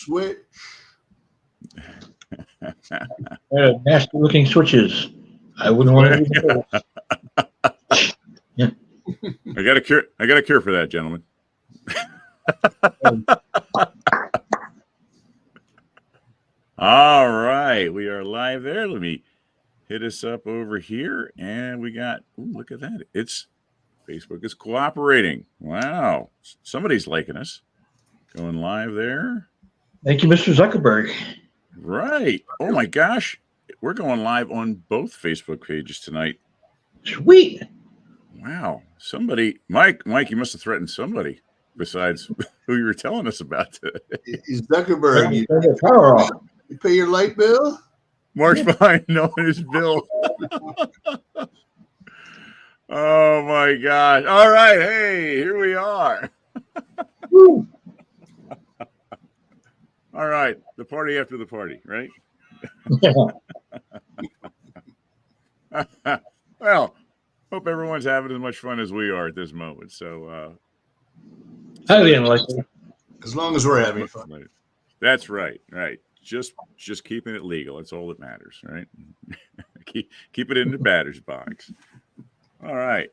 switch. Nasty looking switches. I wouldn't want to. Yeah. I got a cure for that, gentlemen. All right, we are live there. Let me hit us up over here, and we got. Ooh, look at that! It's Facebook is cooperating. Wow, somebody's liking us. Going live there. Thank you, Mr. Zuckerberg. Right. Oh my gosh, we're going live on both Facebook pages tonight. Sweet. Wow, somebody, Mike, you must have threatened somebody besides who you were telling us about today. Is Zuckerberg? You pay your light bill? Mark's behind knowing his bill. Oh my gosh. All right. Hey, here we are. All right. The party after the party, right? Well, hope everyone's having as much fun as we are at this moment. So, highly unlikely. As long as we're having fun. That's right. Right. Just keeping it legal. That's all that matters, right? keep it in the batter's box. All right.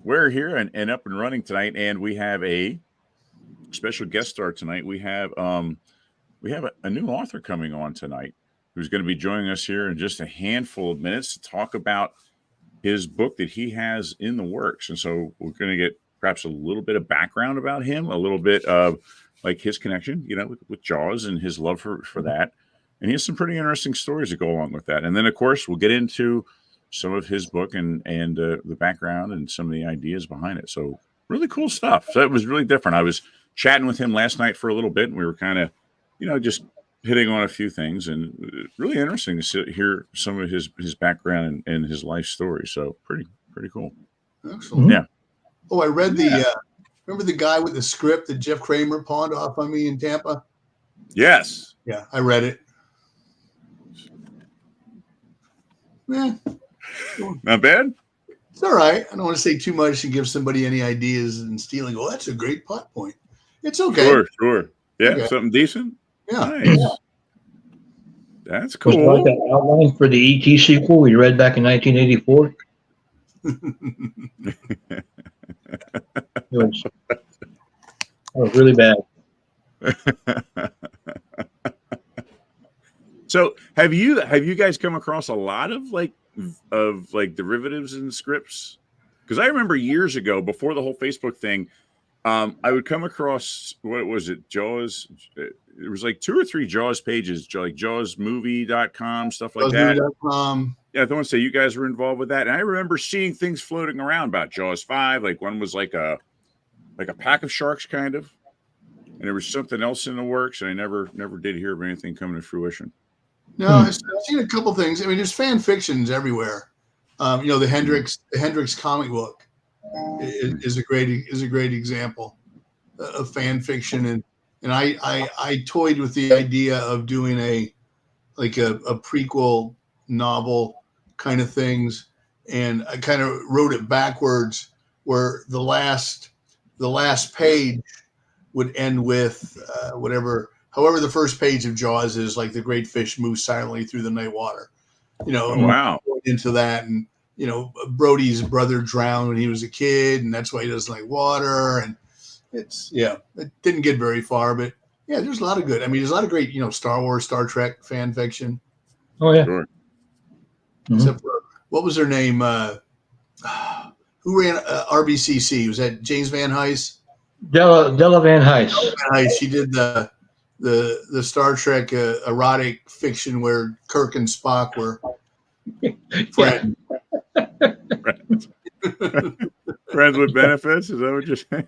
We're here and up and running tonight, and we have a special guest star tonight. We have a new author coming on tonight who's going to be joining us here in just a handful of minutes to talk about his book that he has in the works. And so we're going to get perhaps a little bit of background about him, a little bit of like his connection, with Jaws and his love for that. And he has some pretty interesting stories that go along with that. And then, of course, we'll get into some of his book and the background and some of the ideas behind it. So really cool stuff. So it was really different. I was chatting with him last night for a little bit, and we were kind of, just hitting on a few things, and really interesting to hear some of his background and his life story. So pretty cool. Excellent. Yeah. Oh, I read remember the guy with the script that Jeff Kramer pawned off on me in Tampa? Yes. Yeah, I read it. Yeah. Not bad. It's all right. I don't want to say too much and give somebody any ideas and stealing. Oh, that's a great plot point. It's okay. Sure. Yeah, okay. Something decent. Yeah. Nice. Yeah. That's cool. Was like that outline for the E.T. sequel we read back in 1984? It was really bad. So have you guys come across a lot of derivatives and scripts? Because I remember years ago, before the whole Facebook thing, I would come across, what was it, Jaws? It was like 2 or 3 Jaws pages, like JawsMovie.com, stuff like that. Yeah, I don't want to say you guys were involved with that. And I remember seeing things floating around about Jaws 5. Like one was like a pack of sharks, kind of. And there was something else in the works, and I never did hear of anything coming to fruition. No, I've seen a couple things. I mean, there's fan fictions everywhere. The Hendrix comic book is a great example of fan fiction, and I toyed with the idea of doing a prequel novel kind of things, and I kind of wrote it backwards, where the last page would end with however the first page of Jaws is, like the great fish moves silently through the night water, wow, into that. And Brody's brother drowned when he was a kid, and that's why he doesn't like water. And it didn't get very far, but yeah, there's a lot of good. I mean, there's a lot of great, Star Wars, Star Trek fan fiction. Oh yeah. Sure. Except for, what was her name? Who ran RBCC? Was that James Van Heist? Della Van Heist. She did the Star Trek erotic fiction where Kirk and Spock were friends. Friends with benefits? Is that what you're saying?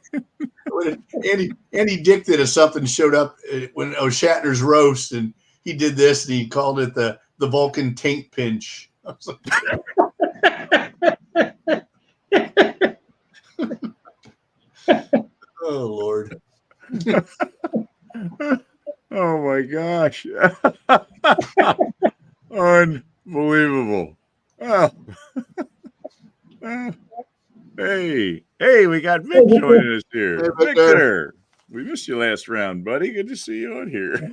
Andy Dick did a something showed up when Shatner's roast, and he did this, and he called it the Vulcan taint pinch. I was like, oh Lord. Oh my gosh. Unbelievable. Oh. Hey, we got Vic joining us here. Hey, Victor. We missed you last round, buddy. Good to see you on here.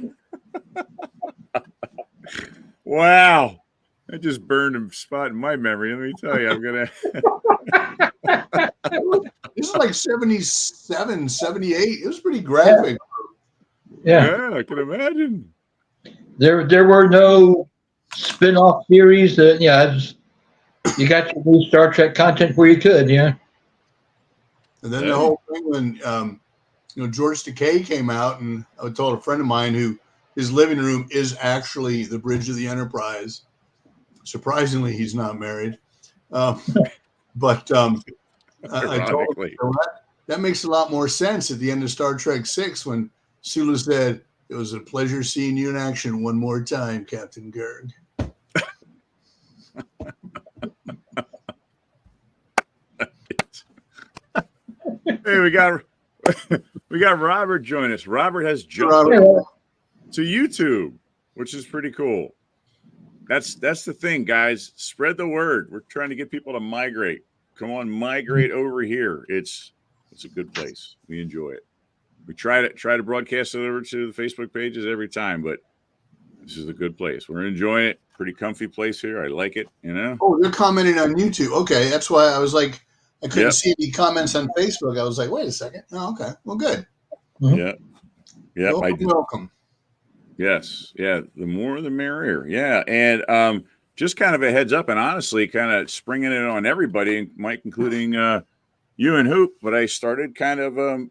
Wow. That just burned a spot in my memory. Let me tell you, I'm going to. This is like 77, 78. It was pretty graphic. Yeah. I can imagine. There were no spin-off series that, you got your new Star Trek content where you could, And then the whole thing when, George Takei came out, and I told a friend of mine who his living room is actually the bridge of the Enterprise. Surprisingly, he's not married. I told him, that makes a lot more sense at the end of Star Trek 6 when Sulu said, "It was a pleasure seeing you in action one more time, Captain Kirk." Hey, we got Robert join us. Robert has jumped to YouTube, which is pretty cool. That's the thing, guys. Spread the word. We're trying to get people to migrate. Come on, migrate over here. It's a good place. We enjoy it. We try to broadcast it over to the Facebook pages every time, but this is a good place. We're enjoying it. Pretty comfy place here. I like it. Oh, they're commenting on YouTube. Okay, that's why I was like, I couldn't see any comments on Facebook. I was like, wait a second. Oh, okay. Well, good. Yeah. Yeah. Welcome. Yes. Yeah. The more the merrier. Yeah. And just kind of a heads up, and honestly, kind of springing it on everybody, Mike, including you and Hoop. But I started kind of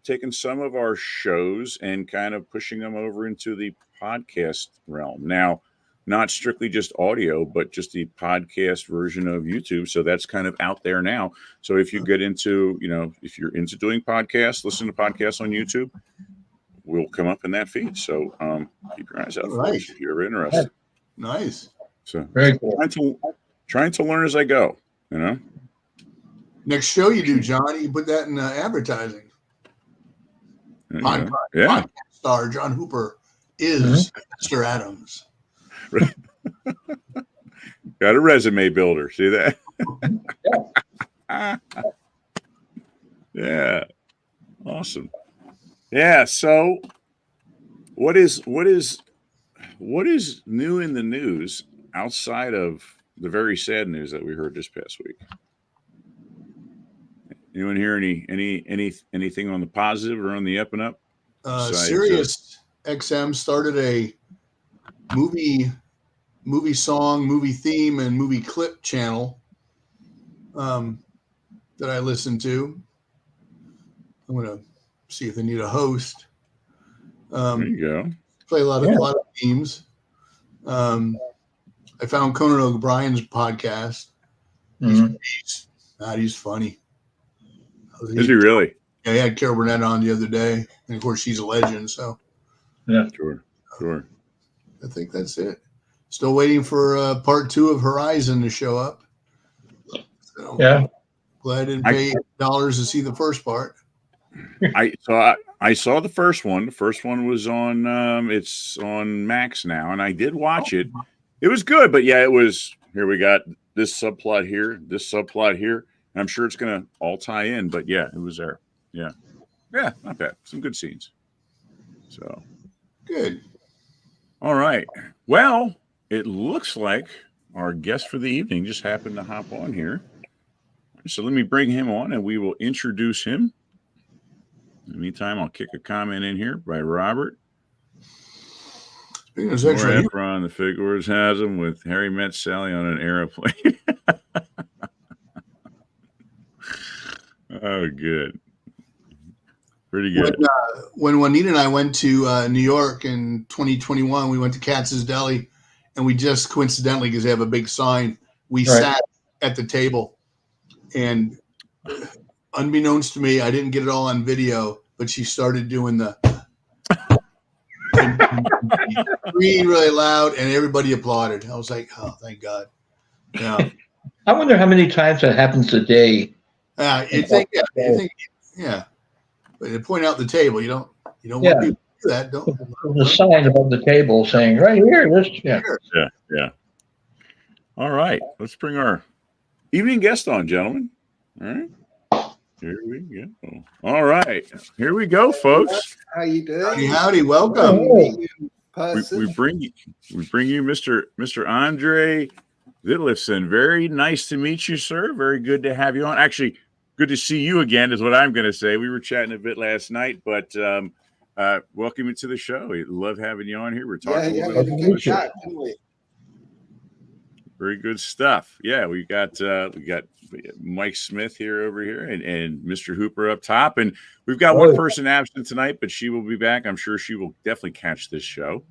taking some of our shows and kind of pushing them over into the podcast realm. Now, not strictly just audio, but just the podcast version of YouTube. So that's kind of out there now. So if you get into, if you're into doing podcasts, listen to podcasts on YouTube, we'll come up in that feed. So keep your eyes out for us if you're interested. Nice. So very cool. Trying to learn as I go, Next show you do, John, you put that in advertising. Podcast star John Hooper is Mr. Adams. Got a resume builder. See that? Yeah. Awesome. Yeah. So what is new in the news outside of the very sad news that we heard this past week? Anyone hear anything on the positive or on the up and up? Sirius XM started a movie song, movie theme, and movie clip channel that I listen to. I'm gonna see if they need a host. There you go. Play a lot of themes. I found Conan O'Brien's podcast. He's funny. Is he really? Yeah, he had Carol Burnett on the other day, and of course she's a legend. So yeah, sure. I think that's it. Still waiting for part 2 of Horizon to show up. So, glad I didn't pay $8 to see the first part. I saw the first one. The first one was on it's on Max now, and I did watch it. It was good, but it was here we got this subplot here, and I'm sure it's gonna all tie in, but it was there. Yeah, not bad. Some good scenes. So good. All right. Well, it looks like our guest for the evening just happened to hop on here. So let me bring him on and we will introduce him. In the meantime, I'll kick a comment in here by Robert. Laura Efron, the figures has him with Harry met Sally on an airplane. Oh, good. Pretty good. When Juanita and I went to New York in 2021, we went to Katz's Deli, and we just coincidentally, because they have a big sign, we sat at the table. And unbeknownst to me, I didn't get it all on video, but she started doing the really loud, and everybody applauded. I was like, oh, thank God. Yeah. I wonder how many times that happens a day. You think, but to point out the table, you don't want people to do that. Don't. There's a sign above the table saying, right here, this. Yeah. All right. Let's bring our evening guest on, gentlemen. All right. Here we go. All right. Here we go, folks. How you doing? Howdy, howdy. Welcome. We bring you Mr. Andre Witlifson. Very nice to meet you, sir. Very good to have you on. Actually, good to see you again is what I'm going to say. We were chatting a bit last night, but welcome you to the show. We love having you on here. We're talking a little bit about the show. Very good stuff. Yeah, we got Mike Smith here over here and Mr. Hooper up top. And we've got one person absent tonight, but she will be back. I'm sure she will definitely catch this show.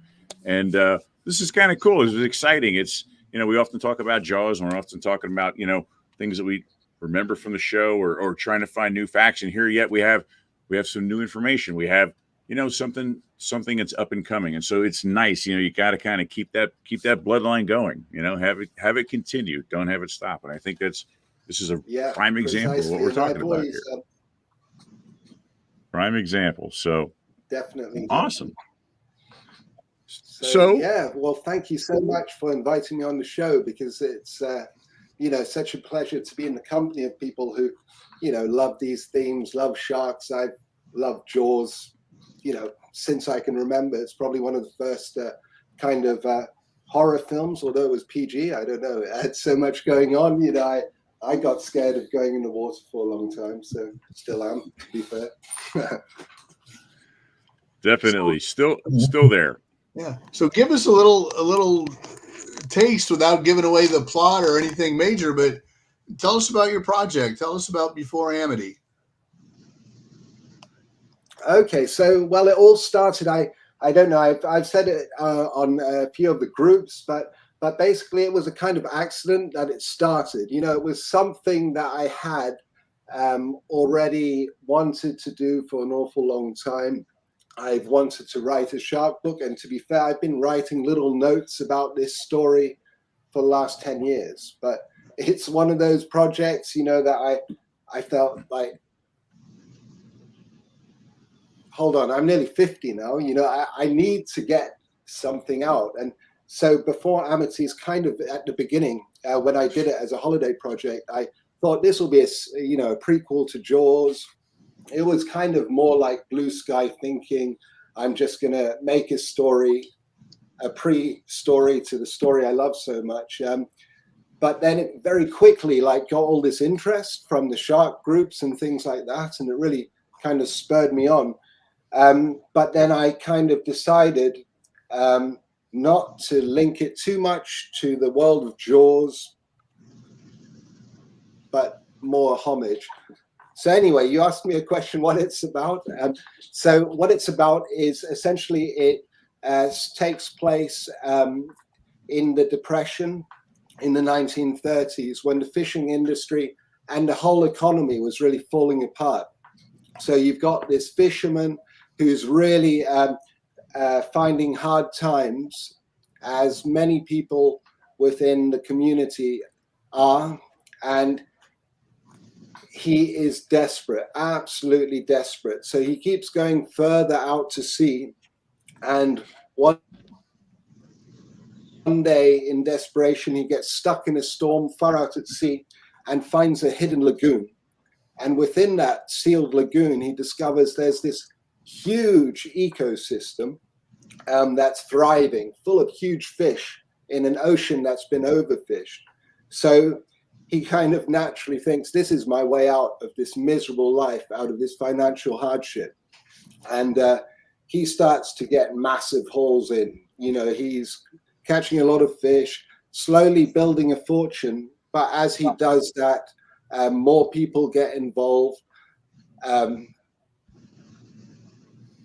And this is kind of cool. This is exciting. It's, we often talk about Jaws, and we're often talking about, things that we remember from the show or trying to find new facts. And here yet we have some new information. We have, something that's up and coming. And so it's nice, you got to kind of keep that bloodline going, have it continue. Don't have it stop. And I think this is a prime example of what we're talking about here. Prime example. So definitely awesome. So well, thank you so much for inviting me on the show, because it's, such a pleasure to be in the company of people who, love these themes, love sharks. I love Jaws, since I can remember. It's probably one of the first kind of horror films, although it was PG. I don't know. It had so much going on. I got scared of going in the water for a long time, so still am, to be fair. Definitely. Still there. Yeah. So give us a little taste without giving away the plot or anything major, but tell us about your project. Tell us about Before AMITY. Okay, so well, it all started. I don't know. I've said it on a few of the groups, but basically, it was a kind of accident that it started. It was something that I had already wanted to do for an awful long time. I've wanted to write a shark book, and to be fair, I've been writing little notes about this story for the last 10 years. But it's one of those projects, that I felt like, hold on, I'm nearly 50 now. I need to get something out. And so Before AMITY is kind of at the beginning, when I did it as a holiday project, I thought this will be a prequel to Jaws. It was kind of more like blue sky thinking. I'm just going to make a story, a pre-story to the story I love so much. But then it very quickly got all this interest from the shark groups and things like that. And it really kind of spurred me on. But then I kind of decided not to link it too much to the world of Jaws, but more homage. So anyway, you asked me a question, what it's about. So what it's about is essentially it takes place in the Depression in the 1930s, when the fishing industry and the whole economy was really falling apart. So you've got this fisherman who's really finding hard times, as many people within the community are, and he is desperate, absolutely desperate. So he keeps going further out to sea, and one day in desperation, he gets stuck in a storm far out at sea and finds a hidden lagoon. And within that sealed lagoon, he discovers there's this huge ecosystem that's thriving, full of huge fish in an ocean that's been overfished. So he kind of naturally thinks, this is my way out of this miserable life, out of this financial hardship. And he starts to get massive hauls in. He's catching a lot of fish, slowly building a fortune. But as he does that, more people get involved.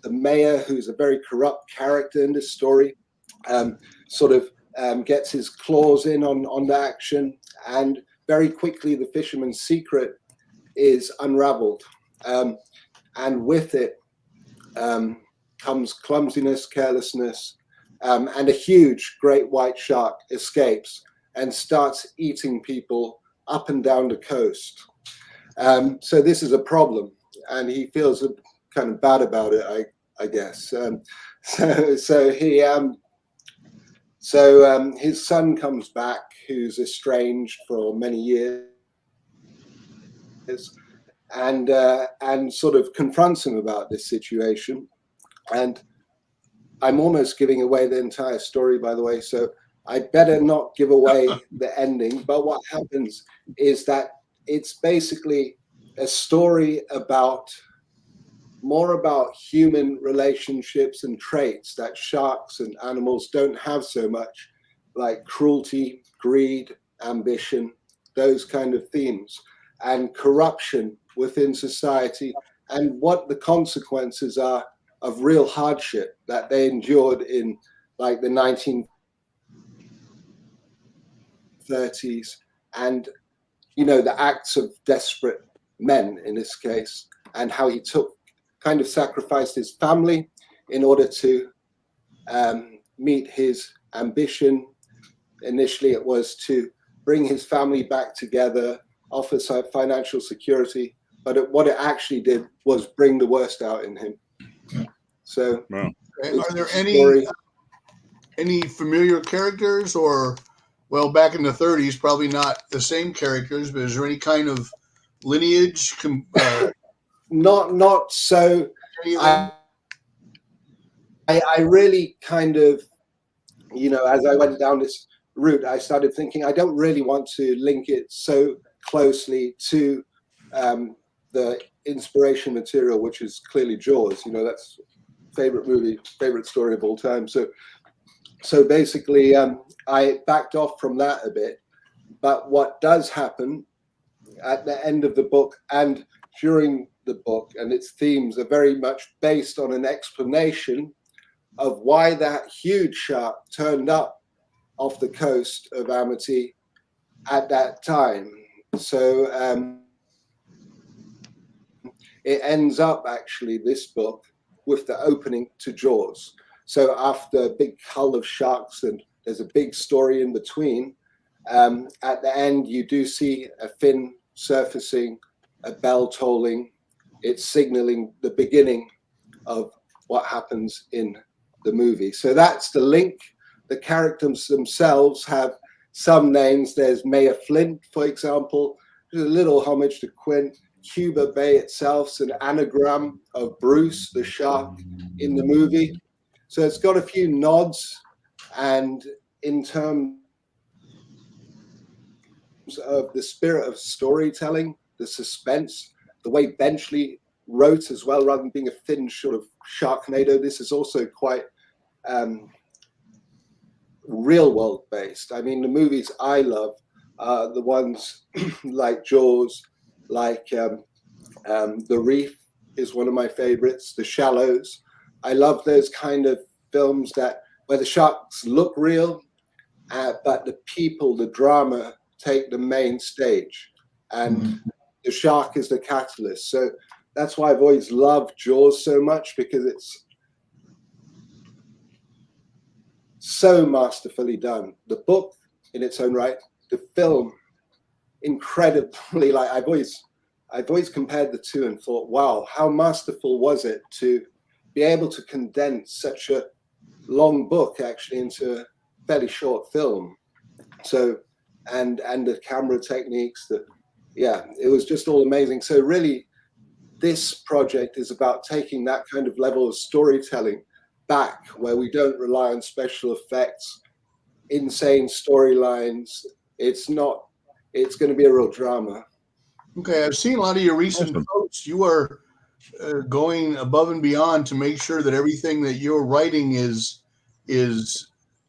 The mayor, who's a very corrupt character in this story, gets his claws in on the action, and very quickly the fisherman's secret is unraveled. And with it comes clumsiness, carelessness, and a huge great white shark escapes and starts eating people up and down the coast. So this is a problem, and he feels kind of bad about it, I guess. So his son comes back, who's estranged for many years, and sort of confronts him about this situation. And I'm almost giving away the entire story, by the way, so I better not give away the ending. But what happens is that it's basically a story about more about human relationships and traits that sharks and animals don't have so much, like cruelty, greed, ambition, those kind of themes, and corruption within society, and what the consequences are of real hardship that they endured in like the 1930s, and you know, the acts of desperate men in this case, and how he kind of sacrificed his family in order to meet his ambition. Initially, it was to bring his family back together, offer financial security, but what it actually did was bring the worst out in him. So, Wow. Are there any familiar characters, or, well, back in the 30s, probably not the same characters, but is there any kind of lineage? Not so. I really kind of, you know, as I went down this route, I started thinking I don't really want to link it so closely to the inspiration material, which is clearly Jaws. You know, that's favorite movie, favorite story of all time. So basically, I backed off from that a bit. But what does happen at the end of the book and during the book, and its themes are very much based on an explanation of why that huge shark turned up off the coast of Amity at that time. So it ends up actually, this book, with the opening to Jaws. So after a big hull of sharks, and there's a big story in between, at the end you do see a fin surfacing, a bell tolling. It's signaling the beginning of what happens in the movie. So that's the link. The characters themselves have some names. There's Mayor Flint, for example. There's a little homage to Quint. Cuba Bay itself is an anagram of Bruce, the shark, in the movie. So it's got a few nods, and in terms of the spirit of storytelling, the suspense, the way Benchley wrote as well, rather than being a thin sort of Sharknado, this is also quite real world based. I mean, the movies I love are the ones like Jaws, like The Reef is one of my favorites, The Shallows. I love those kind of films where the sharks look real, but the people, the drama, take the main stage, and the shark is the catalyst. So that's why I've always loved Jaws so much, because it's so masterfully done. The book in its own right, the film incredibly, like I've always compared the two and thought, wow, how masterful was it to be able to condense such a long book actually into a fairly short film. So and the camera techniques, it was just all amazing. So really, this project is about taking that kind of level of storytelling back, where we don't rely on special effects, insane storylines. It's going to be a real drama. Okay, I've seen a lot of your recent posts. You are going above and beyond to make sure that everything that you're writing is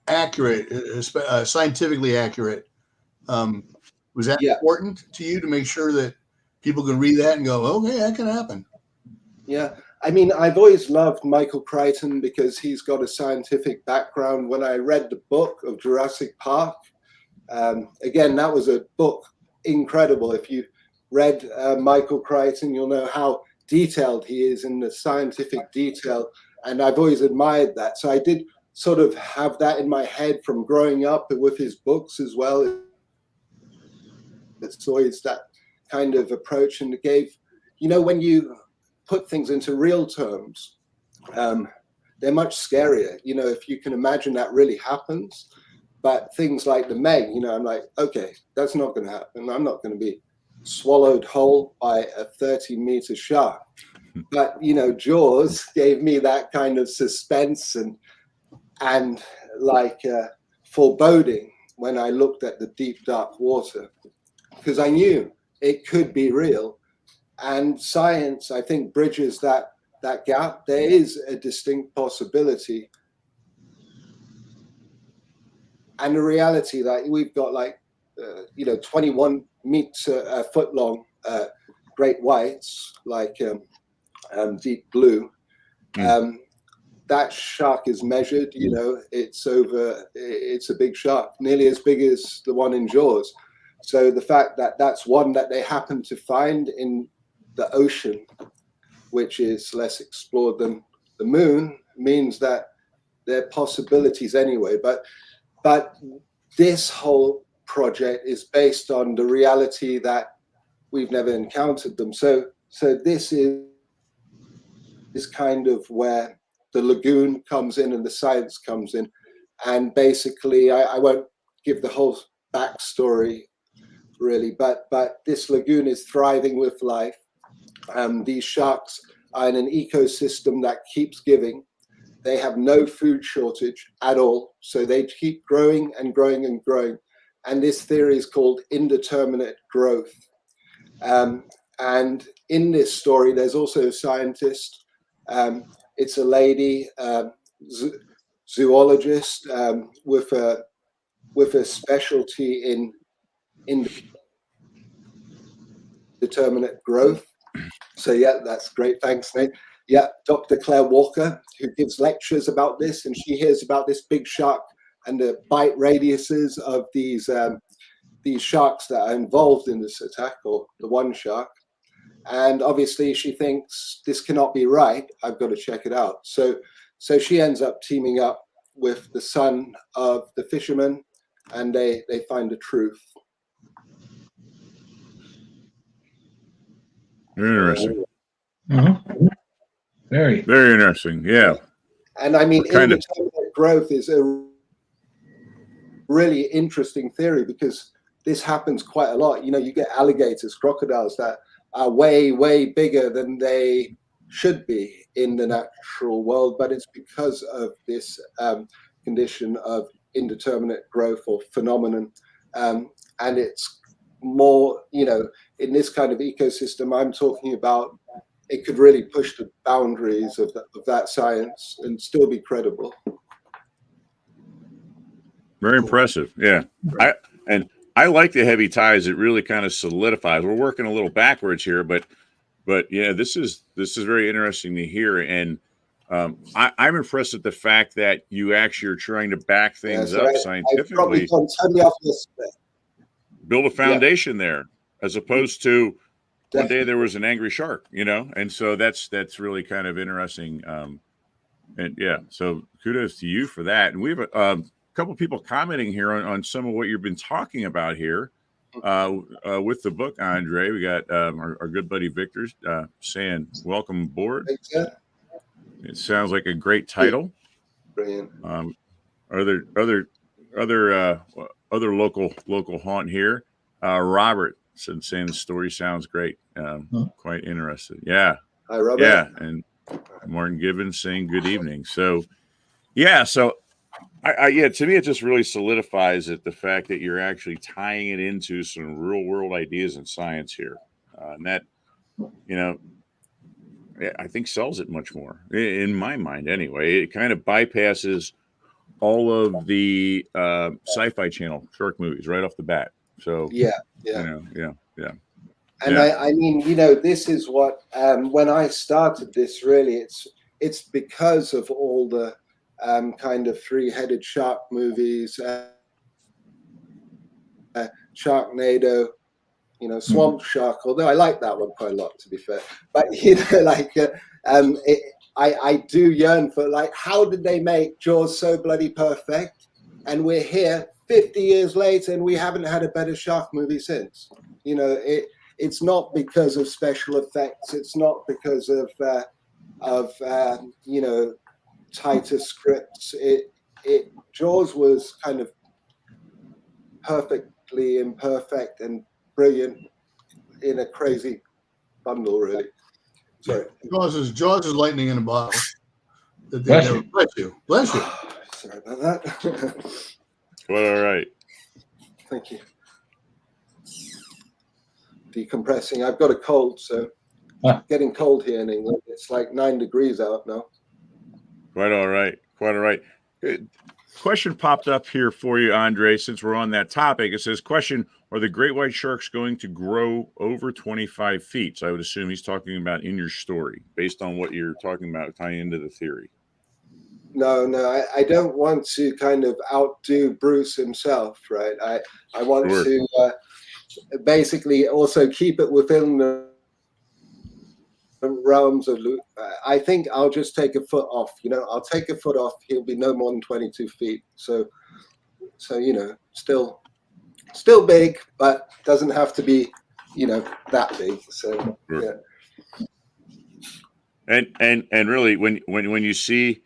accurate, scientifically accurate. Was that important to you, to make sure that people can read that and go, okay, that can happen? Yeah, I mean, I've always loved Michael Crichton because he's got a scientific background. When I read the book of Jurassic Park, again, that was a book incredible. If you read Michael Crichton, you'll know how detailed he is in the scientific detail, and I've always admired that. So I did sort of have that in my head from growing up with his books as well. It's always that kind of approach, and it gave, you know, when you put things into real terms, they're much scarier, you know, if you can imagine that really happens. But things like the Meg, you know, I'm like, okay, that's not going to happen. I'm not going to be swallowed whole by a 30-meter shark. But Jaws gave me that kind of suspense and like foreboding when I looked at the deep dark water, because I knew it could be real. And science, I think, bridges that gap. There is a distinct possibility, and the reality that we've got 21 foot long great whites, like deep blue. That shark is measured. It's a big shark, nearly as big as the one in Jaws. So the fact that that's one that they happen to find in the ocean, which is less explored than the moon, means that there are possibilities anyway. But this whole project is based on the reality that we've never encountered them. So this is kind of where the lagoon comes in and the science comes in. And basically, I won't give the whole backstory really, but this lagoon is thriving with life. These sharks are in an ecosystem that keeps giving. They have no food shortage at all. So they keep growing and growing and growing. And this theory is called indeterminate growth. And in this story, there's also a scientist. It's a lady, zoologist, with a specialty in indeterminate growth. So yeah, that's great. Thanks, Nate. Yeah, Dr. Claire Walker, who gives lectures about this, and she hears about this big shark and the bite radiuses of these sharks that are involved in this attack, or the one shark. And obviously she thinks this cannot be right. I've got to check it out. So she ends up teaming up with the son of the fisherman, and they find the truth. Interesting. Very interesting. Yeah. And I mean, indeterminate growth is a really interesting theory, because this happens quite a lot. You get alligators, crocodiles that are way, way bigger than they should be in the natural world, but it's because of this condition of indeterminate growth or phenomenon. And it's more, in this kind of ecosystem I'm talking about, it could really push the boundaries of that science and still be credible. Very impressive. Yeah. I like the heavy ties. It really kind of solidifies. We're working a little backwards here, but yeah, this is very interesting to hear. And I'm impressed at the fact that you actually are trying to back things up scientifically. Build a foundation there, as opposed to one day there was an angry shark, and so that's really kind of interesting. And yeah, so kudos to you for that. And we have a couple people commenting here on some of what you've been talking about here with the book, Andre. We got our good buddy Victor saying, "Welcome aboard." It sounds like a great title. Brilliant. Other local haunt here. Robert saying the story sounds great. Quite interested. Yeah. Hi, Robert. Yeah, and Martin Gibbons saying good evening. So yeah, so I to me it just really solidifies it, the fact that you're actually tying it into some real world ideas in science here, and that I think sells it much more in my mind anyway. It kind of bypasses all of the Sci-Fi Channel shark movies right off the bat. So yeah. And I mean, this is what when I started this, really, it's because of all the kind of three-headed shark movies, Sharknado, Swamp Shark. Although I like that one quite a lot, to be fair. But I do yearn for, how did they make Jaws so bloody perfect? And we're here 50 years later, and we haven't had a better shark movie since. It's not because of special effects. It's not because of tighter scripts. Jaws was kind of perfectly imperfect and brilliant in a crazy bundle, really. Sorry. Jaws is lightning in a bottle. That they Bless never, you. bless you. Bless you. Sorry about that. Well, all right. Thank you. Decompressing. I've got a cold, so getting cold here in England. It's like 9 degrees out now. Quite all right. Quite all right. Question popped up here for you, Andre, since we're on that topic. It says, question, are the great white sharks going to grow over 25 feet? So I would assume he's talking about in your story, based on what you're talking about, tying into the theory. No, I don't want to kind of outdo Bruce himself, right? I want Sure. to basically also keep it within the realms of I think I'll just take a foot off. I'll take a foot off. He'll be no more than 22 feet. So still big, but doesn't have to be, that big. So Sure. yeah. And really, when you see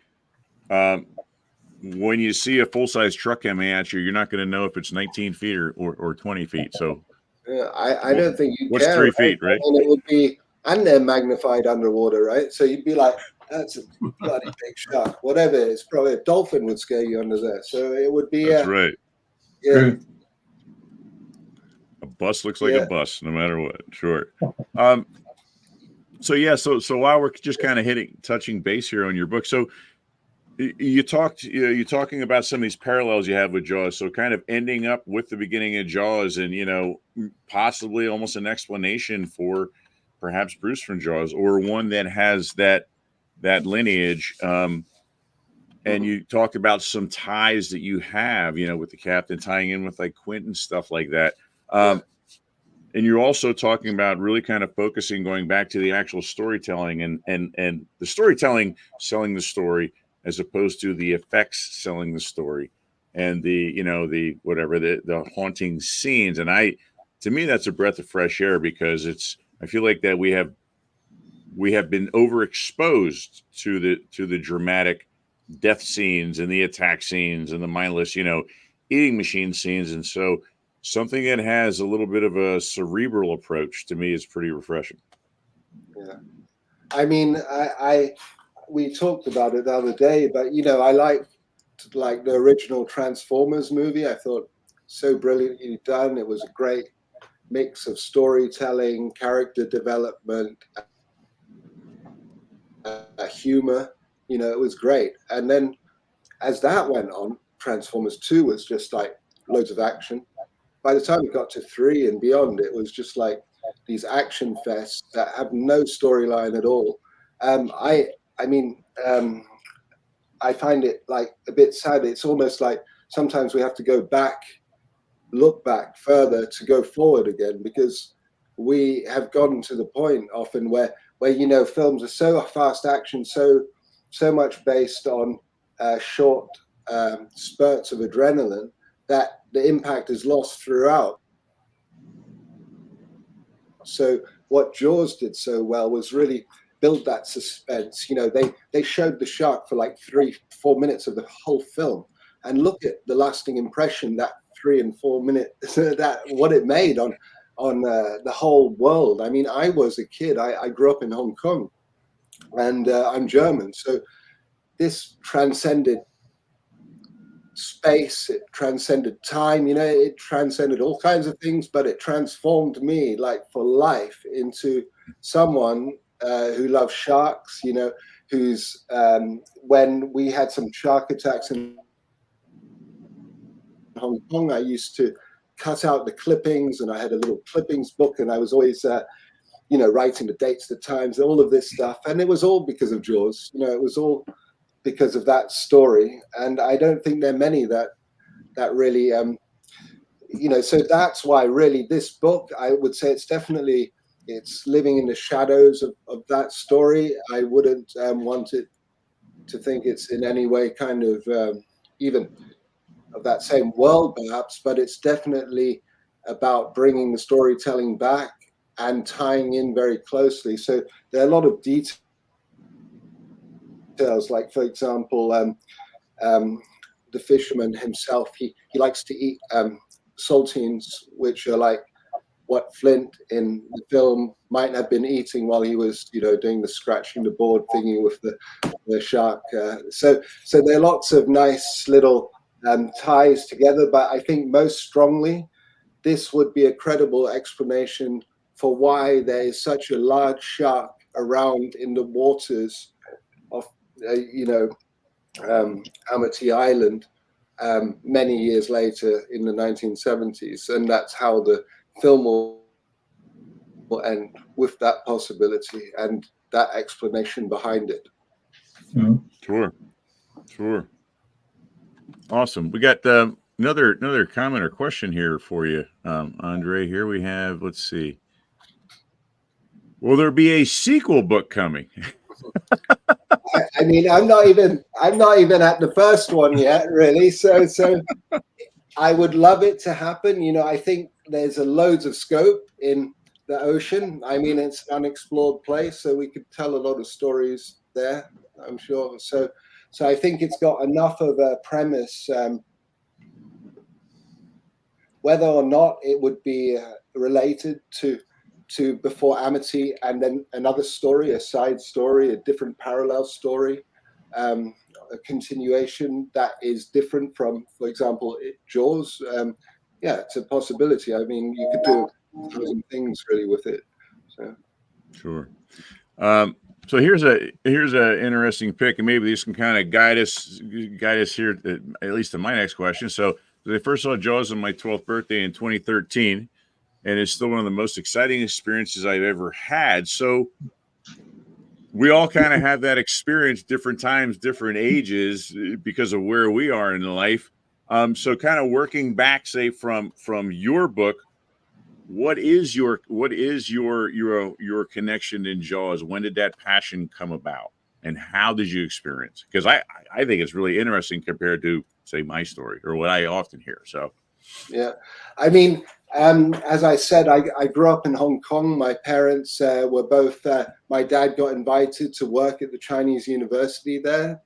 a full size truck coming at you, you're not going to know if it's 19 feet or 20 feet. So Yeah, I don't think you what's care. 3 feet, right? And it would be, and they're magnified underwater, right? So you'd be like, that's a bloody big shark. Whatever, it's probably a dolphin would scare you under there. So it would be. That's right. Yeah. True. A bus looks like a bus, no matter what. Sure. So while we're just kind of touching base here on your book, so you're talking about some of these parallels you have with Jaws. So kind of ending up with the beginning of Jaws, and possibly almost an explanation for perhaps Bruce from Jaws, or one that has that lineage. And you talked about some ties that you have, with the captain tying in with like Quint and stuff like that. And you're also talking about really kind of focusing, going back to the actual storytelling and the storytelling, selling the story, as opposed to the effects selling the story, and the haunting scenes. And to me, that's a breath of fresh air, because I feel like that we have been overexposed to the dramatic death scenes and the attack scenes and the mindless, eating machine scenes. And so something that has a little bit of a cerebral approach, to me, is pretty refreshing. Yeah. I mean, we talked about it the other day, but I like the original Transformers movie. I thought so brilliantly done. It was a great mix of storytelling, character development, humor. It was great. And then as that went on, Transformers 2 was just like loads of action. By the time it got to 3 and beyond, it was just like these action fests that have no storyline at all. I find it like a bit sad. It's almost like sometimes we have to look back further to go forward again, because we have gotten to the point often where films are so fast action, so much based on short spurts of adrenaline, that the impact is lost throughout. So what Jaws did so well was really build that suspense. They showed the shark for like 3-4 minutes of the whole film, and look at the lasting impression that 3 and 4 minutes that what it made on the whole world. I mean, I was a kid. I grew up in Hong Kong, and I'm German, so this transcended space, it transcended time, it transcended all kinds of things, but it transformed me like for life into someone who loves sharks, who's when we had some shark attacks in Hong Kong, I used to cut out the clippings, and I had a little clippings book, and I was always writing the dates, the times, all of this stuff, and it was all because of Jaws. It was all because of that story, and I don't think there are many that really so that's why really this book, I would say it's living in the shadows of that story. I wouldn't want it to think it's in any way kind of even of that same world perhaps, but it's definitely about bringing the storytelling back and tying in very closely. So there are a lot of details, like for example, the fisherman himself, he likes to eat saltines, which are like what Flint in the film might have been eating while he was, doing the scratching the board thingy with the shark. So there are lots of nice little ties together, but I think most strongly, this would be a credible explanation for why there is such a large shark around in the waters of, Amity Island many years later in the 1970s. And that's how the film will end, with that possibility and that explanation behind it. Sure. Awesome. We got another comment or question here for you, Andre. Here we have, let's see. Will there be a sequel book coming? I mean, I'm not even at the first one yet, really. So I would love it to happen. I think there's loads of scope in the ocean. I mean, it's an unexplored place, so we could tell a lot of stories there, I'm sure. So I think it's got enough of a premise. Whether or not it would be related to Before Amity, and then another story, a side story, a different parallel story, a continuation that is different from, for example, Jaws. It's a possibility. I mean, you could do 1,000 things really with it. So. Sure. So here's a interesting pick, and maybe this can kind of guide us here, at least to my next question. So I first saw Jaws on my 12th birthday in 2013. And it's still one of the most exciting experiences I've ever had. So we all kind of have that experience, different times, different ages, because of where we are in life. So kind of working back, say from your book, what is your connection in Jaws? When did that passion come about, and how did you experience it? Because I think it's really interesting compared to, say, my story or what I often hear. So yeah, I mean, as I said, I grew up in Hong Kong. My parents were both, my dad got invited to work at the Chinese university there.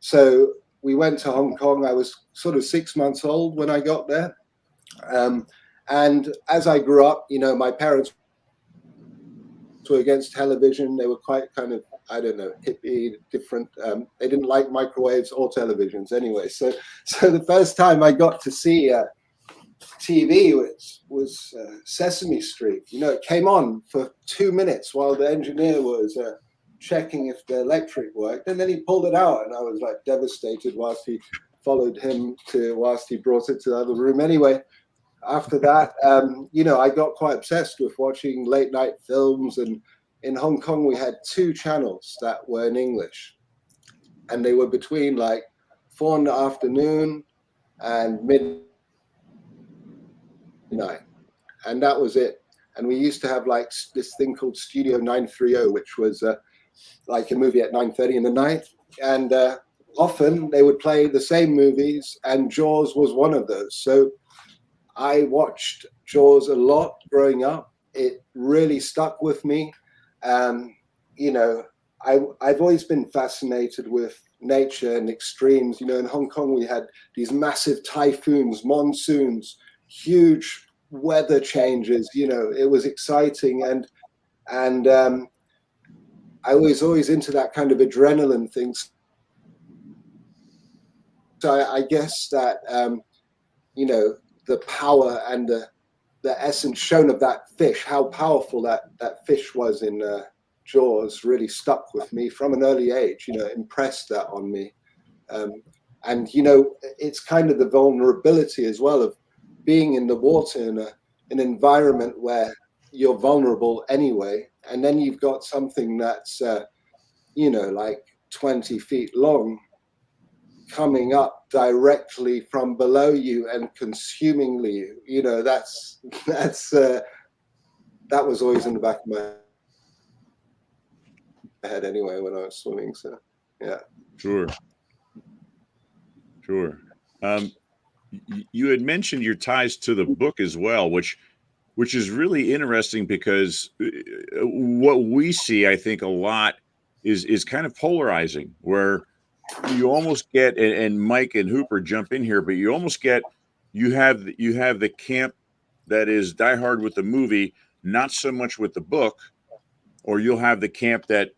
So we went to Hong Kong. I was sort of 6 months old when I got there. And as I grew up, my parents were against television. They were quite kind of, I don't know, hippie, different. They didn't like microwaves or televisions anyway. So the first time I got to see TV was Sesame Street. It came on for 2 minutes while the engineer was checking if the electric worked, and then he pulled it out, and I was like devastated whilst he followed him whilst he brought it to the other room. Anyway, after that, I got quite obsessed with watching late night films, and in Hong Kong we had 2 channels that were in English, and they were between like 4 in the afternoon and midnight, and that was it. And we used to have like this thing called Studio 930, which was like a movie at 9:30 in the night, and often they would play the same movies, and Jaws was one of those. So I watched Jaws a lot growing up. It really stuck with me. I've always been fascinated with nature and extremes. In Hong Kong we had these massive typhoons, monsoons, huge weather changes. It was exciting, and I was always into that kind of adrenaline thing. So I guess that the power and the essence shown of that fish, how powerful that fish was in Jaws, really stuck with me from an early age. Impressed that on me, and it's kind of the vulnerability as well of being in the water in an environment where you're vulnerable anyway, and then you've got something that's like 20 feet long coming up directly from below you and consuming you. That was always in the back of my head anyway when I was swimming. So yeah. Sure. You had mentioned your ties to the book as well, which is really interesting, because what we see, I think, a lot is kind of polarizing, where you almost get, and Mike and Hooper jump in here, but you almost get, you have the camp that is diehard with the movie, not so much with the book, or you'll have the camp that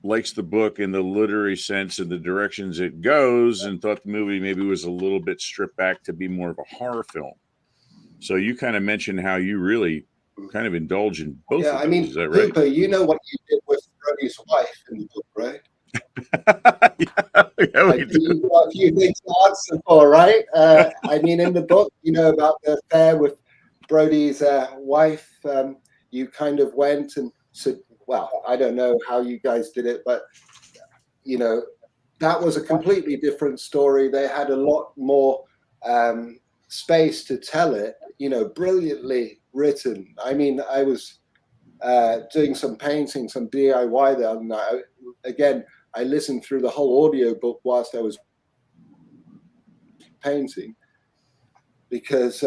likes the book in the literary sense and the directions it goes, and thought the movie maybe was a little bit stripped back to be more of a horror film. So you kind of mentioned how you really kind of indulge in both Yeah, of I those. mean, Is that right? Hooper, you know what you did with Brody's wife in the book, right? Yeah, we do. You've got a few things to answer for, right? I mean, in the book, you know about the affair with Brody's wife. You kind of went and said, well, I don't know how you guys did it, but, you know, that was a completely different story. They had a lot more space to tell it, you know, brilliantly written. I mean, I was doing some painting, some DIY there, and again, I listened through the whole audio book whilst I was painting, because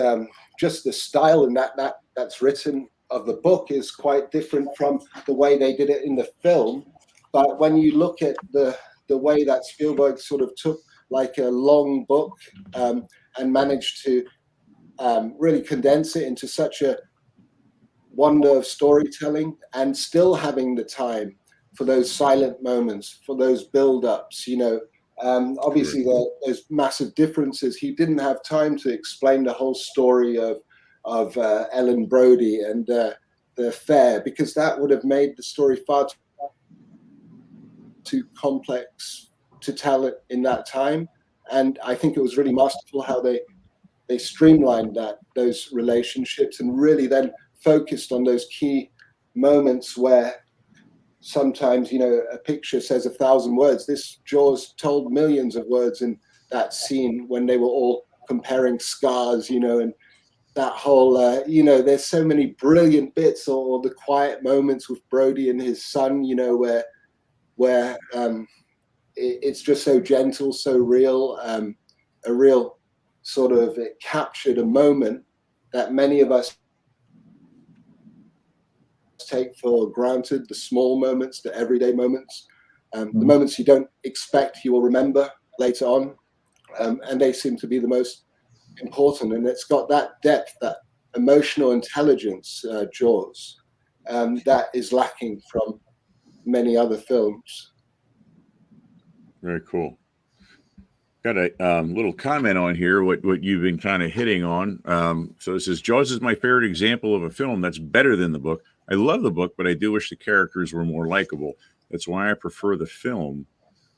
just the style and that's written of the book is quite different from the way they did it in the film. But when you look at the way that Spielberg sort of took like a long book and managed to really condense it into such a wonder of storytelling, and still having the time for those silent moments, for those build-ups, you know. Obviously, there's massive differences. He didn't have time to explain the whole story of Ellen Brody and the affair, because that would have made the story far too complex to tell it in that time. And I think it was really masterful how they streamlined those relationships, and really then focused on those key moments where sometimes, you know, a picture says 1,000 words. This Jaws told millions of words in that scene when they were all comparing scars, you know, and that whole, you know, there's so many brilliant bits, or the quiet moments with Brody and his son, you know, where it's just so gentle, so real, a real sort of, it captured a moment that many of us take for granted, the small moments, the everyday moments, the moments you don't expect you will remember later on, and they seem to be the most important. And it's got that depth, that emotional intelligence, Jaws, that is lacking from many other films. Very cool. Got a little comment on here, what you've been kind of hitting on. So it says, Jaws is my favorite example of a film that's better than the book. I love the book, but I do wish the characters were more likable. That's why I prefer the film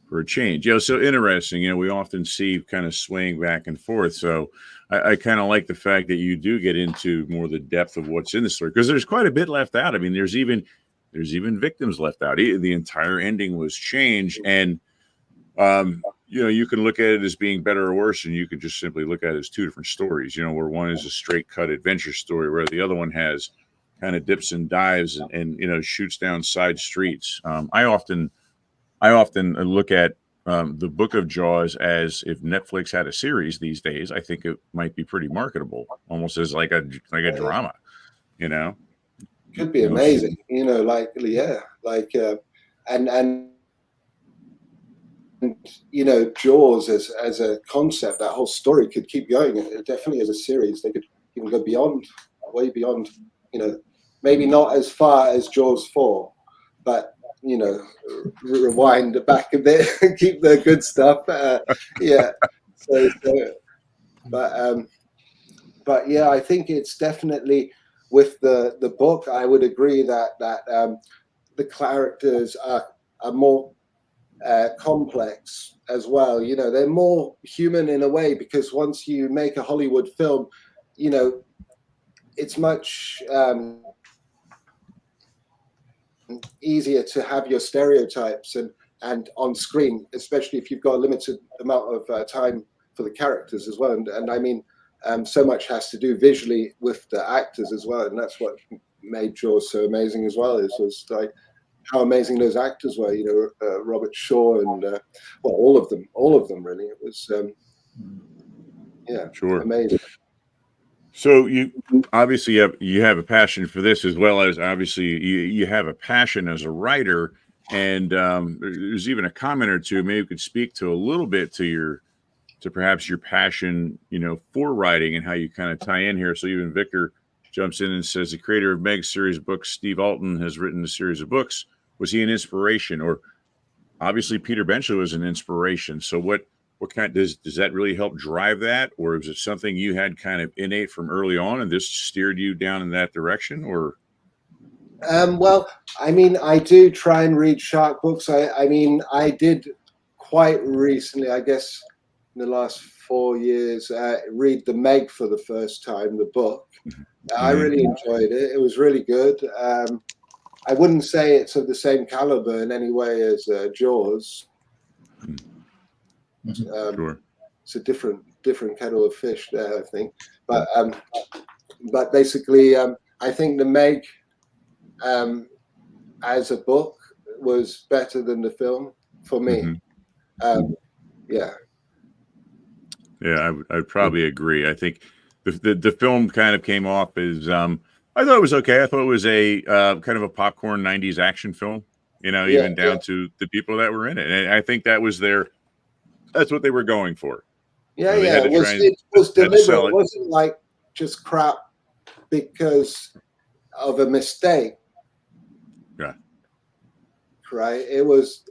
for a change. You know, so interesting. You know, we often see kind of swaying back and forth. So I kind of like the fact that you do get into more the depth of what's in the story, because there's quite a bit left out. I mean, there's even victims left out. The entire ending was changed, and you know, you can look at it as being better or worse, and you could just simply look at it as two different stories, you know, where one is a straight cut adventure story, where the other one has kind of dips and dives and you know, shoots down side streets. I often look at the Book of Jaws as, if Netflix had a series these days, I think it might be pretty marketable, almost as like a drama, you know. Could be amazing, you know, like, yeah, like, and you know, Jaws as a concept, that whole story could keep going. Definitely as a series, they could even go beyond, way beyond, you know, maybe not as far as Jaws 4, but, you know, rewind back a bit and keep the good stuff. Yeah. So, but yeah, I think it's definitely, with the book, I would agree that the characters are more complex as well. You know, they're more human in a way, because once you make a Hollywood film, you know, it's much easier to have your stereotypes and on screen, especially if you've got a limited amount of time for the characters as well. And I mean, so much has to do visually with the actors as well, and that's what made Jaws so amazing as well. Was like how amazing those actors were. You know, Robert Shaw and well, all of them really. It was yeah, Sure. amazing. So you obviously have a passion for this, as well as obviously you have a passion as a writer. And there's even a comment or two maybe you could speak to a little bit to perhaps your passion, you know, for writing, and how you kind of tie in here. So even Victor jumps in and says the creator of Meg's series of books, Steve Alton, has written a series of books. Was he an inspiration? Or obviously Peter Benchley was an inspiration. So what kind does that really help drive that? Or is it something you had kind of innate from early on and this steered you down in that direction? Or well, I mean, I do try and read shark books. I mean, I did quite recently, I guess in the last 4 years, read the Meg for the first time, the book. I really enjoyed it. It was really good. I wouldn't say it's of the same caliber in any way as Jaws. Sure. It's a different kettle of fish there, I think. But basically, I think the Meg as a book was better than the film for me. Yeah. Yeah, I'd probably agree. I think the film kind of came off as I thought it was okay. I thought it was a kind of a popcorn 90s action film, even down to the people that were in it. And I think that's what they were going for. Yeah, it was deliberate. It wasn't like just crap because of a mistake. Yeah. Right. It was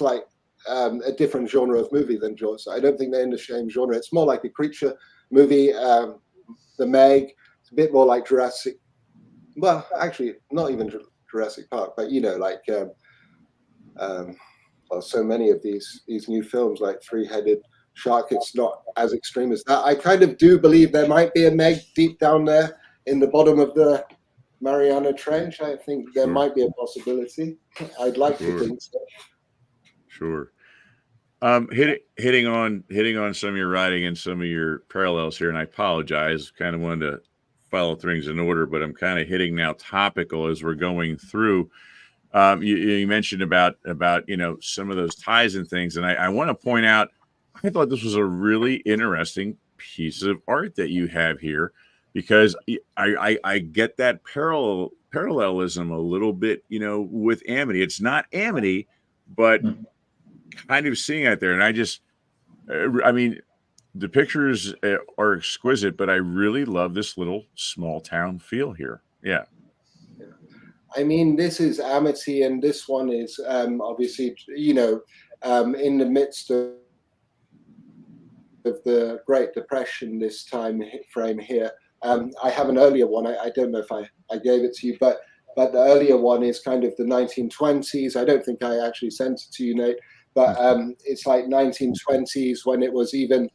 like a different genre of movie than Jaws. I don't think they're in the same genre. It's more like a creature movie. The Meg, it's a bit more like Jurassic. Well, actually, not even Jurassic Park, but well, so many of these new films like Three-Headed Shark. It's not as extreme as that. I kind of do believe there might be a Meg deep down there in the bottom of the Mariana Trench. I think there might be a possibility. I'd like to think so. Sure. Hitting on some of your writing and some of your parallels here, and I apologize. Kind of wanted to follow things in order, but I'm kind of hitting now topical as we're going through. You mentioned about some of those ties and things, and I want to point out. I thought this was a really interesting piece of art that you have here, because I get that parallelism a little bit, with Amity. It's not Amity, but kind of seeing it there. And I mean, the pictures are exquisite, but I really love this little small town feel here. Yeah. I mean, this is Amity, and this one is obviously, in the midst of the Great Depression, this time frame here. I have an earlier one. I don't know if I gave it to you, but the earlier one is kind of the 1920s. I don't think I actually sent it to you, Nate, but it's like 1920s when it was even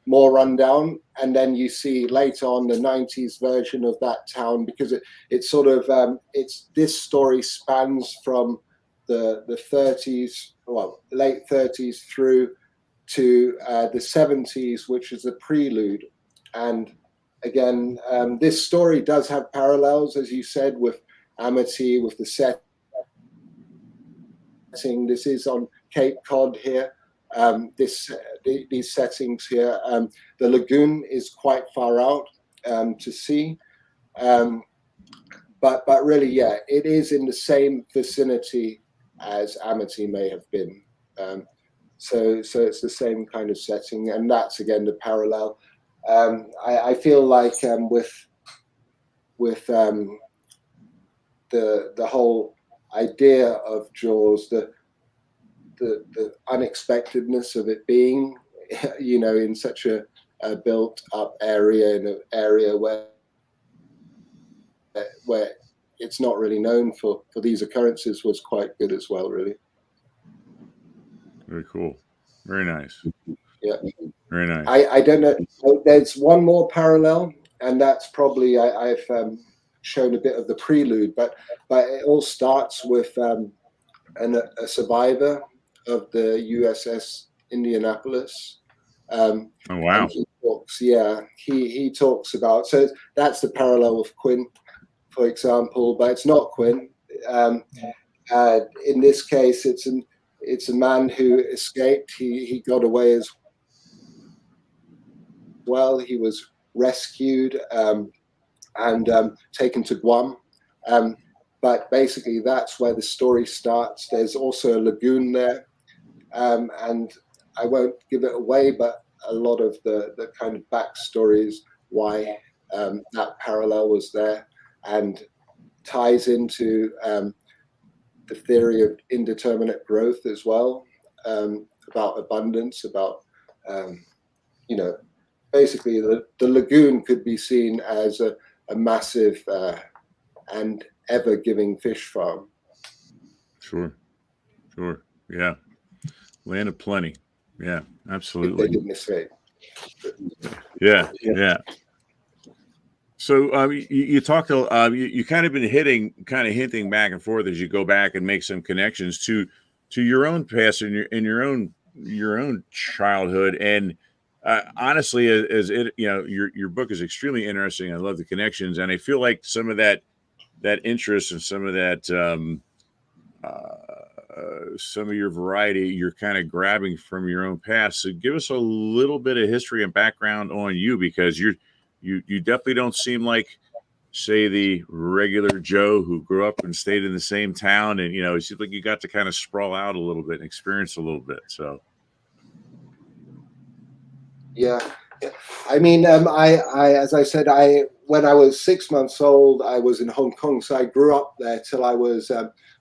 more rundown. And then you see later on the 90s version of that town, because it's sort of, this story spans from the 30s, well, late 30s through to the 70s, which is the prelude. And again, this story does have parallels, as you said, with Amity, with the setting. This is on Cape Cod here. These settings here. The lagoon is quite far out to see, but really, yeah, it is in the same vicinity as Amity may have been. So it's the same kind of setting, and that's again the parallel. I feel like with the whole idea of Jaws, the unexpectedness of it being, in such a built-up area, in an area where it's not really known for these occurrences, was quite good as well, really. Very cool. Very nice. Yeah. Very nice. I don't know. There's one more parallel, and that's probably I've shown a bit of the prelude, but it all starts with a survivor of the USS Indianapolis. Oh wow! He talks about, so that's the parallel with Quinn, for example, but it's not Quinn. In this case, it's a man who escaped. He got away as well. He was rescued and taken to Guam. But basically, that's where the story starts. There's also a lagoon there, and I won't give it away, but a lot of the kind of backstories why that parallel was there, and ties into the theory of indeterminate growth as well, about abundance, about basically the lagoon could be seen as a massive and ever giving fish farm. Sure. Yeah. Land of plenty. Yeah, If absolutely. they didn't escape. Yeah. So you talked. You kind of been hinting back and forth as you go back and make some connections to your own past and your own childhood. And honestly, as it, your book is extremely interesting. I love the connections, and I feel like some of that interest and some of that some of your variety you're kind of grabbing from your own past. So give us a little bit of history and background on you, because you definitely don't seem like, say, the regular Joe who grew up and stayed in the same town, and it seems like you got to kind of sprawl out a little bit and experience a little bit. So Yeah. I mean, I as I said, when I was 6 months old, I was in Hong Kong, so I grew up there till I was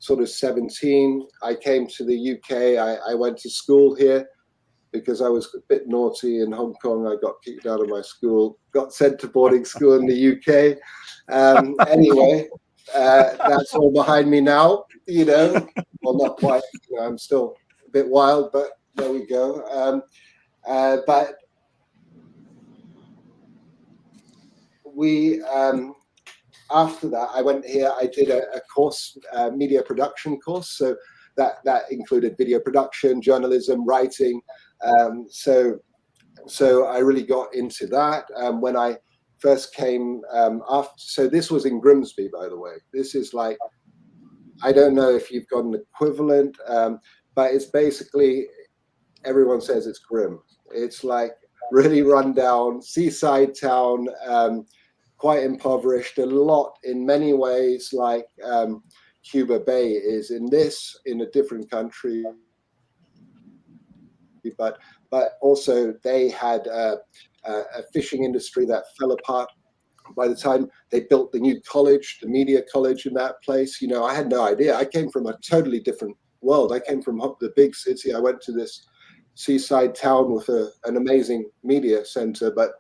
sort of 17. I came to the UK. I went to school here because I was a bit naughty in Hong Kong. I got kicked out of my school, got sent to boarding school in the UK. Anyway, that's all behind me now. Well, not quite. I'm still a bit wild, but there we go. But we after that, I went here. I did a course, media production course. So that included video production, journalism, writing. So I really got into that when I first came after. So this was in Grimsby, by the way. This is like, I don't know if you've got an equivalent, but it's basically, everyone says it's grim. It's like really run down seaside town, quite impoverished, a lot in many ways like Cuba Bay is in a different country, but also they had a fishing industry that fell apart by the time they built the new college, the media college in that place. I had no idea. I came from a totally different world. I came from the big city. I went to this seaside town with an amazing media center, but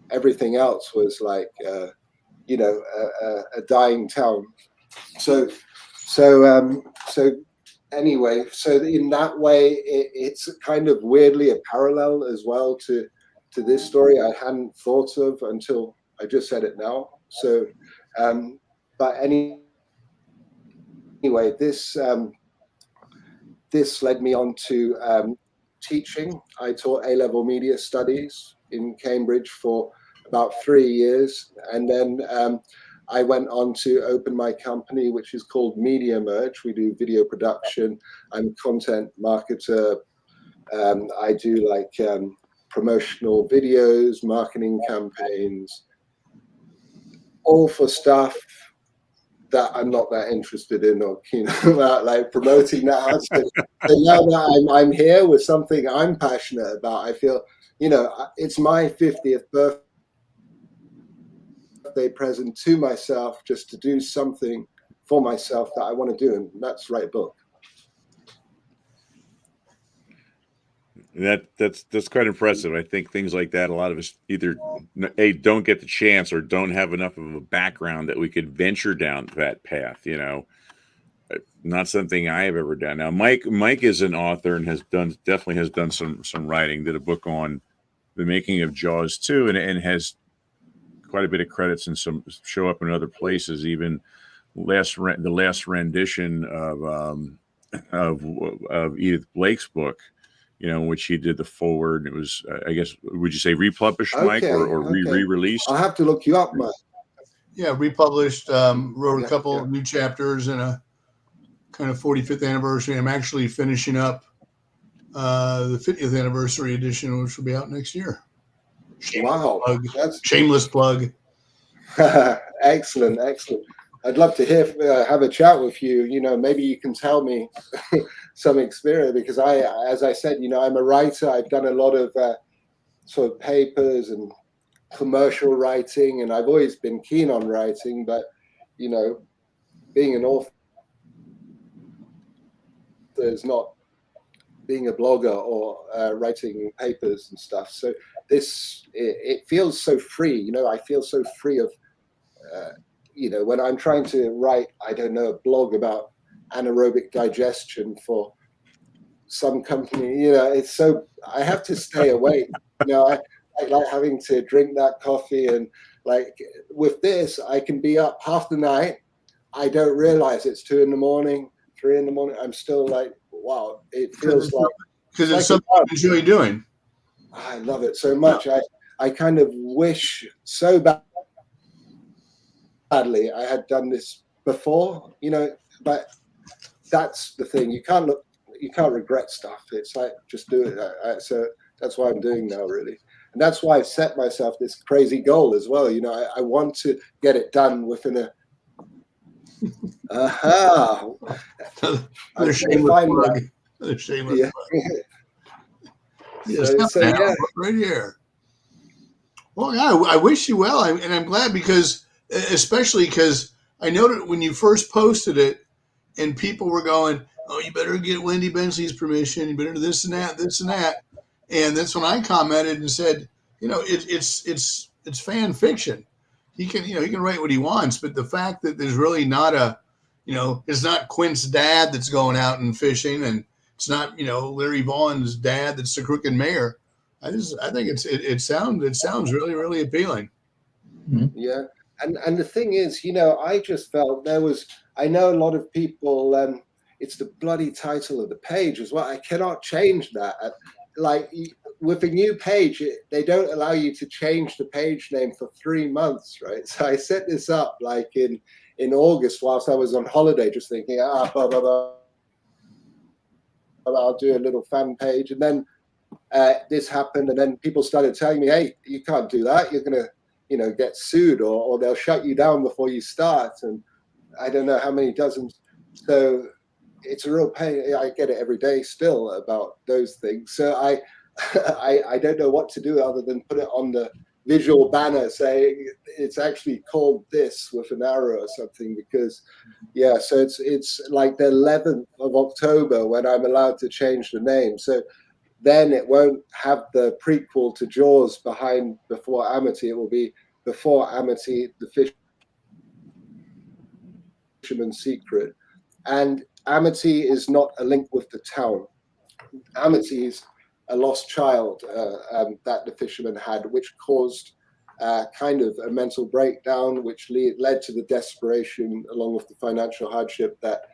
everything else was like a dying town. So anyway, so in that way, it's kind of weirdly a parallel as well to this story I hadn't thought of until I just said it now. So, but anyway, this led me on to teaching. I taught A-level media studies in Cambridge for about 3 years, and then I went on to open my company, which is called Media Merge. We do video production. I'm a content marketer. I do like promotional videos, marketing campaigns, all for stuff that I'm not that interested in or keen about, like promoting that. So now that I'm here with something I'm passionate about, I feel, it's my 50th birthday present to myself, just to do something for myself that I want to do, and that's write a book. That's quite impressive. I think things like that, a lot of us either don't get the chance or don't have enough of a background that we could venture down that path. Not something I have ever done. Now, Mike is an author and definitely has done some writing. Did a book on the making of Jaws 2, and has quite a bit of credits and some show up in other places. Even the last rendition of Edith Blake's book, which he did the forward. It was, I guess, would you say republished, Mike, or re-released? I'll have to look you up, Mike. Yeah, republished. Wrote a couple new chapters and a kind of 45th anniversary. I'm actually finishing up the 50th anniversary edition, which will be out next year. Shameless plug. Excellent. I'd love to have a chat with you. Maybe you can tell me some experience, because as I said, I'm a writer. I've done a lot of sort of papers and commercial writing, and I've always been keen on writing, but you know, being an author is not being a blogger or writing papers and stuff. So it feels so free. You know, I feel so free of, you know, when I'm trying to write, I don't know, a blog about anaerobic digestion for some company, you know, it's so, I have to stay awake. You know, I like having to drink that coffee, and like with this, I can be up half the night. I don't realize it's 2 a.m, 3 a.m. I'm still like, wow, it feels like, because it's something you enjoy doing. I love it so much. I kind of wish so badly I had done this before, you know, but that's the thing. You can't regret stuff. It's like, just do it. So that's what I'm doing now, really. And that's why I've set myself this crazy goal as well. You know, I want to get it done within a, Another shameless plug. Another shameless yeah. plug. Yes, So yeah. Right here. Well, yeah, I wish you well, and I'm glad, because, especially because I noted when you first posted it, and people were going, "Oh, you better get Wendy Bensley's permission. You better do this and that, this and that." And that's when I commented and said, you know, it's fan fiction. He can write what he wants, but the fact that there's really not a, you know, it's not Quint's dad that's going out and fishing, and it's not, you know, Larry Vaughan's dad that's the crooked mayor. I think it sounds really, really appealing. Yeah. And the thing is, you know, I just felt I know a lot of people, it's the bloody title of the page as well. I cannot change that. Like with a new page, they don't allow you to change the page name for 3 months, right? So I set this up like in August whilst I was on holiday, just thinking, blah, blah, blah. I'll do a little fan page. And then this happened, and then people started telling me, hey, you can't do that. You're going to, you know, get sued, or they'll shut you down before you start. And I don't know how many dozens. So it's a real pain. I get it every day still about those things. So I don't know what to do other than put it on the visual banner saying it's actually called this with an arrow or something, because yeah, so it's like the 11th of October when I'm allowed to change the name. So then it won't have the prequel to Jaws before Amity. It will be before Amity, the Fisherman's Secret. And Amity is not a link with the town. Amity is a lost child that the fisherman had, which caused kind of a mental breakdown, which led to the desperation along with the financial hardship that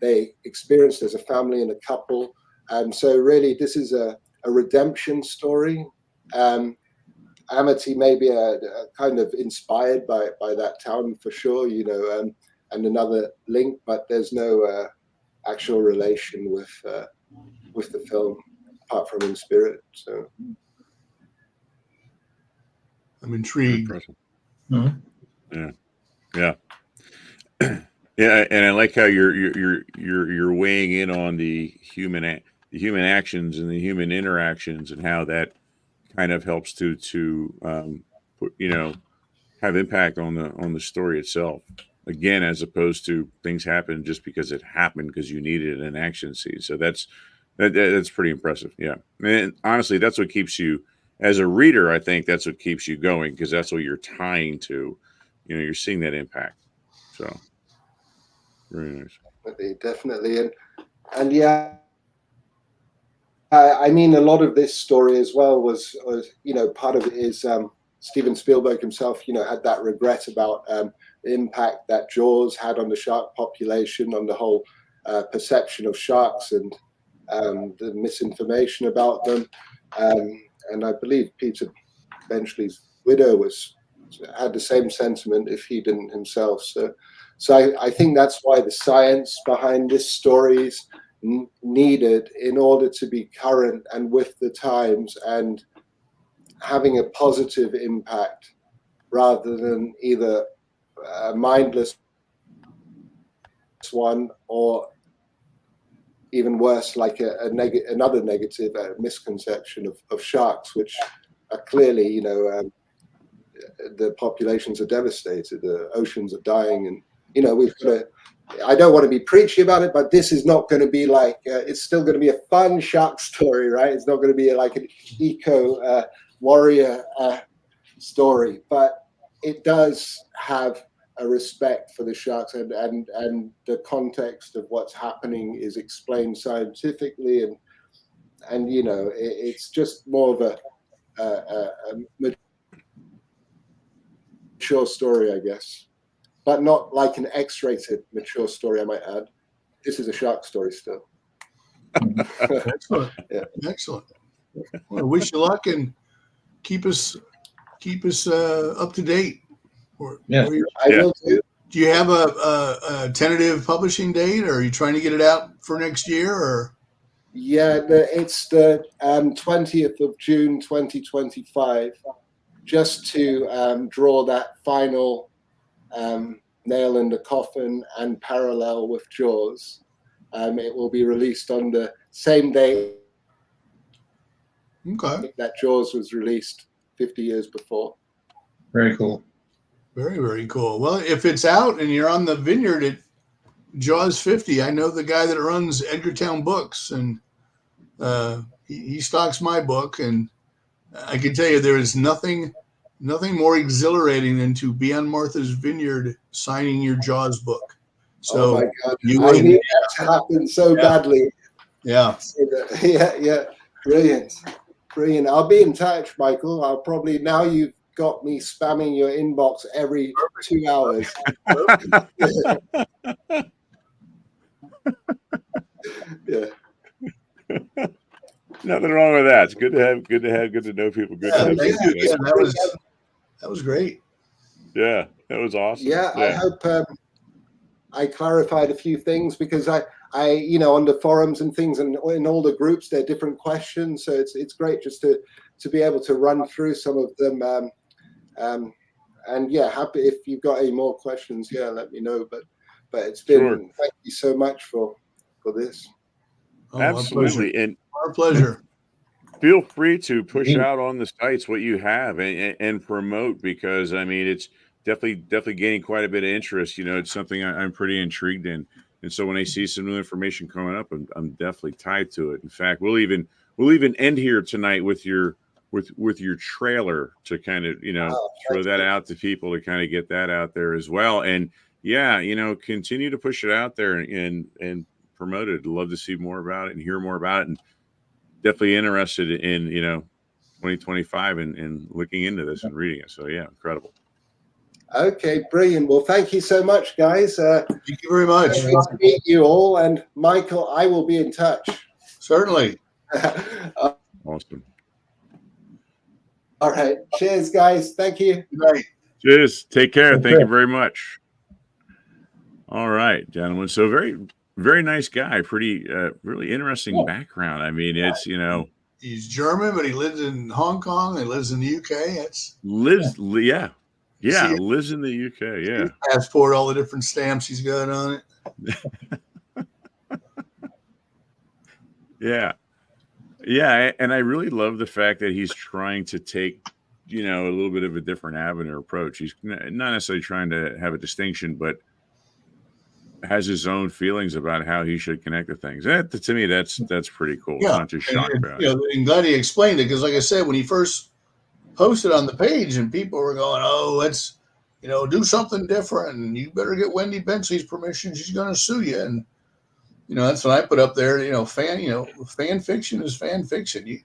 they experienced as a family and a couple. So really, this is a redemption story. Amity may be a kind of inspired by that town for sure, you know, and another link, but there's no actual relation with the film apart from in spirit. So I'm intrigued. Mm-hmm. Yeah. Yeah, and I like how you're weighing in on the human actions and the human interactions, and how that kind of helps to put, you know, have impact on the story itself. Again, as opposed to things happen just because it happened because you needed an action scene. So that's pretty impressive. Yeah, and honestly, that's what keeps you as a reader. I think that's what keeps you going, because that's what you're tying to. You know, you're seeing that impact. So. Very nice. Definitely. And yeah, I mean, a lot of this story as well was, you know, part of it is Steven Spielberg himself, you know, had that regret about the impact that Jaws had on the shark population, on the whole perception of sharks, and the misinformation about them. And I believe Peter Benchley's widow had the same sentiment, if he didn't himself. So I think that's why the science behind this story is needed in order to be current and with the times and having a positive impact, rather than either a mindless one, or even worse, like another negative misconception of sharks, which are clearly, you know, the populations are devastated, the oceans are dying, and we've got to. I don't want to be preachy about it, but this is not going to be like. It's still going to be a fun shark story, right? It's not going to be like an eco warrior story, but it does have a respect for the sharks, and the context of what's happening is explained scientifically, and it's just more of a mature story, I guess, but not like an X-rated mature story, I might add. This is a shark story still. Excellent. Yeah. Excellent. Well, I wish you luck and keep us up to date. Yeah. I will do. Do you have a tentative publishing date, or are you trying to get it out for next year? Or Yeah, it's the 20th of June, 2025, just to draw that final nail in the coffin and parallel with Jaws. It will be released on the same day that Jaws was released 50 years before. Very cool. Very, very cool. Well, if it's out and you're on the vineyard at Jaws 50, I know the guy that runs Edgartown Books, and he stocks my book, and I can tell you there is nothing more exhilarating than to be on Martha's Vineyard signing your Jaws book. So oh my God, I need that to happen so badly. Yeah. Yeah. Brilliant. I'll be in touch, Michael. I'll probably, now you've got me spamming your inbox every 2 hours. Yeah. Nothing wrong with that. It's good to know people. Good to have thank you. people. Yeah, that was great. Yeah, that was awesome. Yeah. I hope I clarified a few things, because I on the forums and things, and in all the groups, there are different questions. So it's great just to be able to run through some of them. And yeah, happy if you've got any more questions. Yeah, let me know. But it's been thank you so much for this. Oh, absolutely, and our pleasure. Feel free to push out on the sites what you have and promote, because I mean it's definitely gaining quite a bit of interest. It's something I'm pretty intrigued in, and so when I see some new information coming up, I'm definitely tied to it. In fact, we'll even end here tonight with your trailer to kind of throw that out to people, to kind of get that out there as well. And yeah, continue to push it out there and promote it. I'd love to see more about it and hear more about it, and definitely interested in 2025 and looking into this and reading it. So yeah, incredible. Okay, brilliant. Well, thank you so much, guys. Thank you very much. Nice to meet you all, and Michael, I will be in touch. Certainly. Awesome. All right. Cheers, guys. Thank you. Good night. Cheers. Take care. Thank you very much. All right, gentlemen. So very, very nice guy. Pretty, really interesting background. I mean, it's, he's German, but he lives in Hong Kong. He lives in the UK. Lives in the UK. Yeah. Passport, all the different stamps he's got on it. Yeah. Yeah, and I really love the fact that he's trying to take, a little bit of a different avenue approach. He's not necessarily trying to have a distinction, but has his own feelings about how he should connect to things. And to me, that's pretty cool. Yeah. It's not just shock value. I'm glad he explained it, because, like I said, when he first posted on the page, and people were going, "Oh, let's, do something different, and you better get Wendy Bensley's permission. She's going to sue you." And that's what I put up there. Fan fiction is fan fiction. You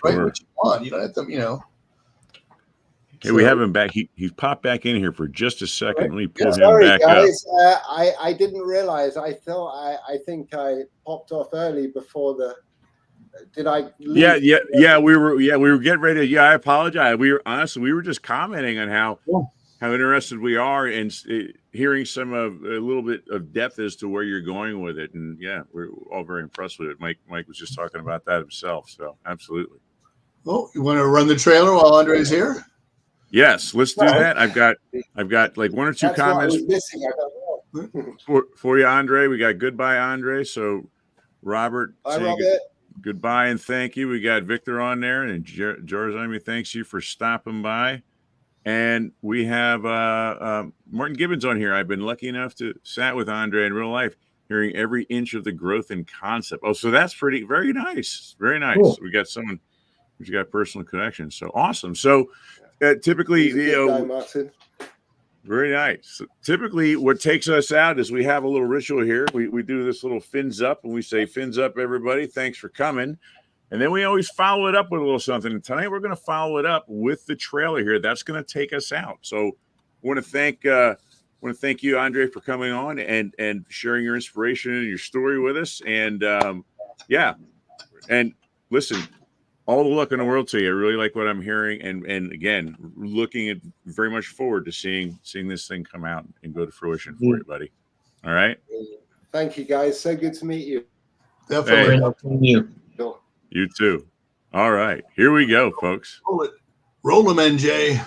write what you want. You don't have to, Hey, we have him back. He popped back in here for just a second. Let me pull him back guys. up. I didn't realize. I think I popped off early before the. Did I? Leave? Yeah. We were getting ready. Yeah, I apologize. We were just commenting on how interested we are in hearing a little bit of depth as to where you're going with it. And yeah, we're all very impressed with it. Mike was just talking about that himself. So absolutely. Well, you want to run the trailer while Andre's here? Yes, let's do that. I've got like one or two comments for you, Andre. We got goodbye, Andre. So Robert, goodbye and thank you. We got Victor on there, and Jarzami thanks you for stopping by. And we have Martin Gibbons on here. I've been lucky enough to sat with Andre in real life, hearing every inch of the growth and concept. Oh, so that's very nice. Very nice. Cool. We got someone who's got personal connections. So awesome. So typically, He's a good guy, Martin. very nice. So typically, what takes us out is we have a little ritual here. We do this little fins up, and we say, "Fins up, everybody. Thanks for coming." And then we always follow it up with a little something. And tonight we're going to follow it up with the trailer here. That's going to take us out. So I want to thank you, Andre, for coming on and sharing your inspiration and your story with us. And yeah, and listen, all the luck in the world to you. I really like what I'm hearing, and again, looking very much forward to seeing this thing come out and go to fruition for you, buddy. All right. Thank you, guys. So good to meet you. Definitely. You. You too. All right. Here we go, folks. Roll it. Roll them, NJ.